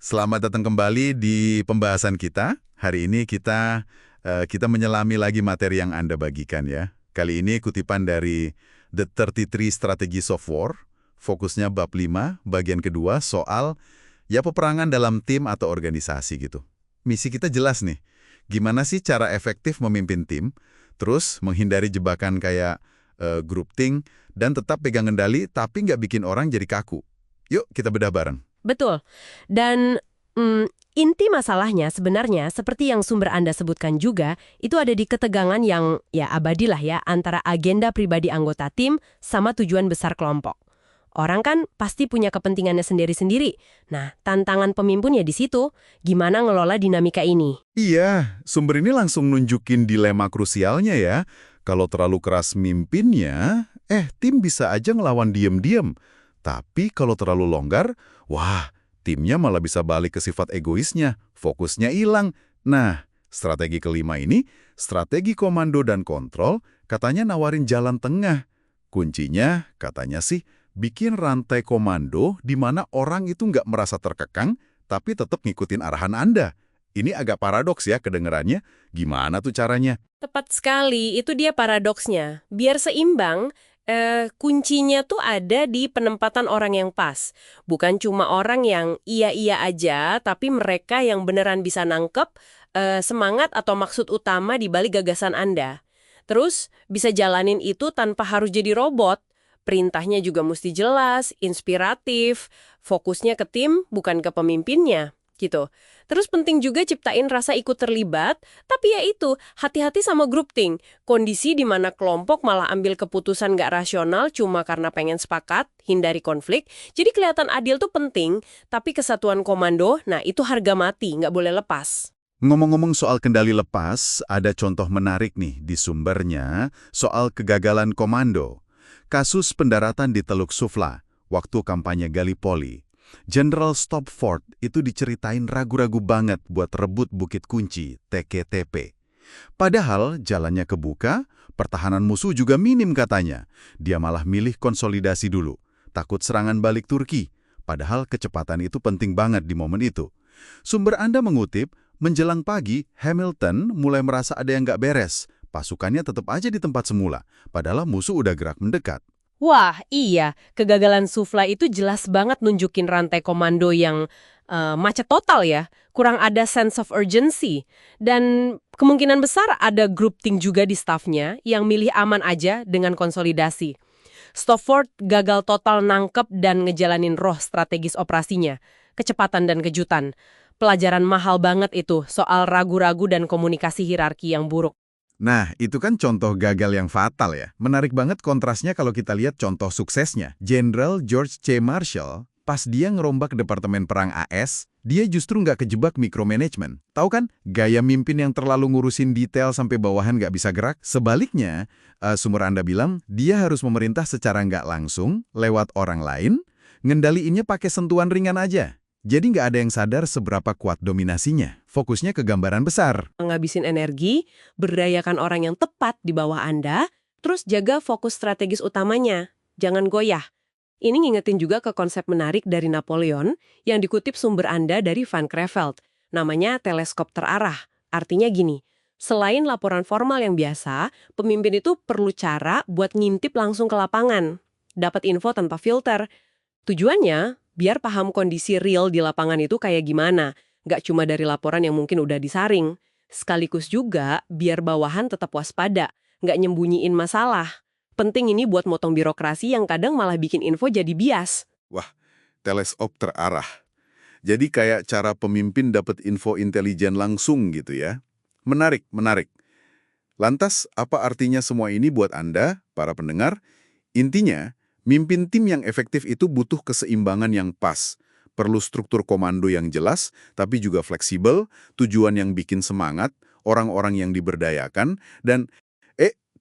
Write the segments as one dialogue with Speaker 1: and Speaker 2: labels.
Speaker 1: Selamat datang kembali di pembahasan kita. Hari ini kita menyelami lagi materi yang Anda bagikan ya. Kali ini kutipan dari The 33 Strategies of War, fokusnya bab 5, bagian kedua soal ya peperangan dalam tim atau organisasi gitu. Misi kita jelas nih, gimana sih cara efektif memimpin tim, terus menghindari jebakan kayak groupthink, dan tetap pegang kendali tapi nggak bikin orang jadi kaku. Yuk kita bedah bareng.
Speaker 2: Betul. Dan inti masalahnya sebenarnya seperti yang sumber Anda sebutkan juga, itu ada di ketegangan yang ya abadilah ya antara agenda pribadi anggota tim sama tujuan besar kelompok. Orang kan pasti punya kepentingannya sendiri-sendiri. Nah, tantangan pemimpin ya di situ, gimana ngelola dinamika ini.
Speaker 1: Iya, sumber ini langsung nunjukin dilema krusialnya ya. Kalau terlalu keras mimpinnya, tim bisa aja ngelawan diem-diem. Tapi kalau terlalu longgar, wah, timnya malah bisa balik ke sifat egoisnya, fokusnya hilang. Nah, strategi kelima ini, strategi komando dan kontrol, katanya nawarin jalan tengah. Kuncinya, katanya sih, bikin rantai komando di mana orang itu nggak merasa terkekang, tapi tetap ngikutin arahan Anda. Ini agak paradoks ya kedengerannya. Gimana tuh caranya?
Speaker 2: Tepat sekali, itu dia paradoksnya. Biar seimbang, kuncinya tuh ada di penempatan orang yang pas. Bukan cuma orang yang iya-iya aja, tapi mereka yang beneran bisa nangkep semangat atau maksud utama di balik gagasan Anda. Terus, bisa jalanin itu tanpa harus jadi robot. Perintahnya juga mesti jelas, inspiratif, fokusnya ke tim, bukan ke pemimpinnya. Gitu. Terus penting juga ciptain rasa ikut terlibat, tapi ya itu, hati-hati sama groupthink. Kondisi di mana kelompok malah ambil keputusan nggak rasional cuma karena pengen sepakat, hindari konflik. Jadi kelihatan adil tuh penting, tapi kesatuan komando, nah itu harga mati, nggak boleh lepas.
Speaker 1: Ngomong-ngomong soal kendali lepas, ada contoh menarik nih di sumbernya soal kegagalan komando. Kasus pendaratan di Teluk Sufla, waktu kampanye Gallipoli. Jenderal Stopford itu diceritain ragu-ragu banget buat rebut Bukit Kunci, TKTP. Padahal jalannya kebuka, pertahanan musuh juga minim katanya. Dia malah milih konsolidasi dulu, takut serangan balik Turki. Padahal kecepatan itu penting banget di momen itu. Sumber Anda mengutip, menjelang pagi, Hamilton mulai merasa ada yang nggak beres. Pasukannya tetap aja di tempat semula, padahal musuh udah gerak mendekat.
Speaker 2: Wah, iya. Kegagalan Sufla itu jelas banget nunjukin rantai komando yang macet total ya. Kurang ada sense of urgency. Dan kemungkinan besar ada groupthink juga di staffnya yang milih aman aja dengan konsolidasi. Stofford gagal total nangkep dan ngejalanin roh strategis operasinya. Kecepatan dan kejutan. Pelajaran mahal banget itu soal ragu-ragu dan komunikasi hierarki yang buruk.
Speaker 1: Nah, itu kan contoh gagal yang fatal ya. Menarik banget kontrasnya kalau kita lihat contoh suksesnya. Jenderal George C. Marshall, pas dia ngerombak Departemen Perang AS, dia justru nggak kejebak micromanagement. Tahu kan, gaya mimpin yang terlalu ngurusin detail sampai bawahan nggak bisa gerak. Sebaliknya, sumber Anda bilang, dia harus memerintah secara nggak langsung, lewat orang lain, ngendaliinnya pakai sentuhan ringan aja. Jadi nggak ada yang sadar seberapa kuat dominasinya. Fokusnya ke gambaran besar.
Speaker 2: Ngabisin energi, berdayakan orang yang tepat di bawah Anda, terus jaga fokus strategis utamanya. Jangan goyah. Ini ngingetin juga ke konsep menarik dari Napoleon yang dikutip sumber Anda dari Van Creveld. Namanya teleskop terarah. Artinya gini, selain laporan formal yang biasa, pemimpin itu perlu cara buat ngintip langsung ke lapangan. Dapat info tanpa filter. Tujuannya, biar paham kondisi real di lapangan itu kayak gimana. Nggak cuma dari laporan yang mungkin udah disaring. Sekaligus juga biar bawahan tetap waspada, nggak nyembunyiin masalah. Penting ini buat motong birokrasi yang kadang malah bikin info jadi bias.
Speaker 1: Wah, teleskop terarah. Jadi kayak cara pemimpin dapat info intelijen langsung gitu ya. Menarik, menarik. Lantas, apa artinya semua ini buat Anda, para pendengar? Intinya, mimpin tim yang efektif itu butuh keseimbangan yang pas. Perlu struktur komando yang jelas, tapi juga fleksibel, tujuan yang bikin semangat, orang-orang yang diberdayakan, dan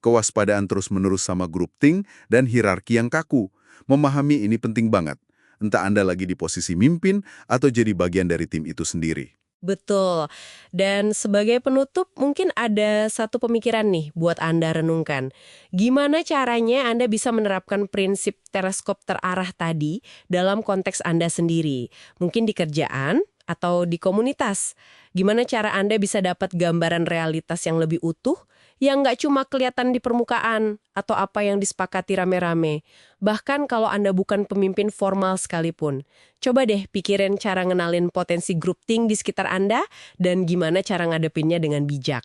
Speaker 1: kewaspadaan terus-menerus sama groupthink dan hierarki yang kaku. Memahami ini penting banget. Entah Anda lagi di posisi mimpin atau jadi bagian dari tim itu sendiri.
Speaker 2: Betul. Dan sebagai penutup, mungkin ada satu pemikiran nih buat Anda renungkan. Gimana caranya Anda bisa menerapkan prinsip teleskop terarah tadi dalam konteks Anda sendiri? Mungkin di kerjaan, atau di komunitas. Gimana cara Anda bisa dapat gambaran realitas yang lebih utuh, yang nggak cuma kelihatan di permukaan atau apa yang disepakati rame-rame. Bahkan kalau Anda bukan pemimpin formal sekalipun. Coba deh pikirin cara ngenalin potensi grup think di sekitar Anda dan gimana cara ngadepinnya dengan bijak.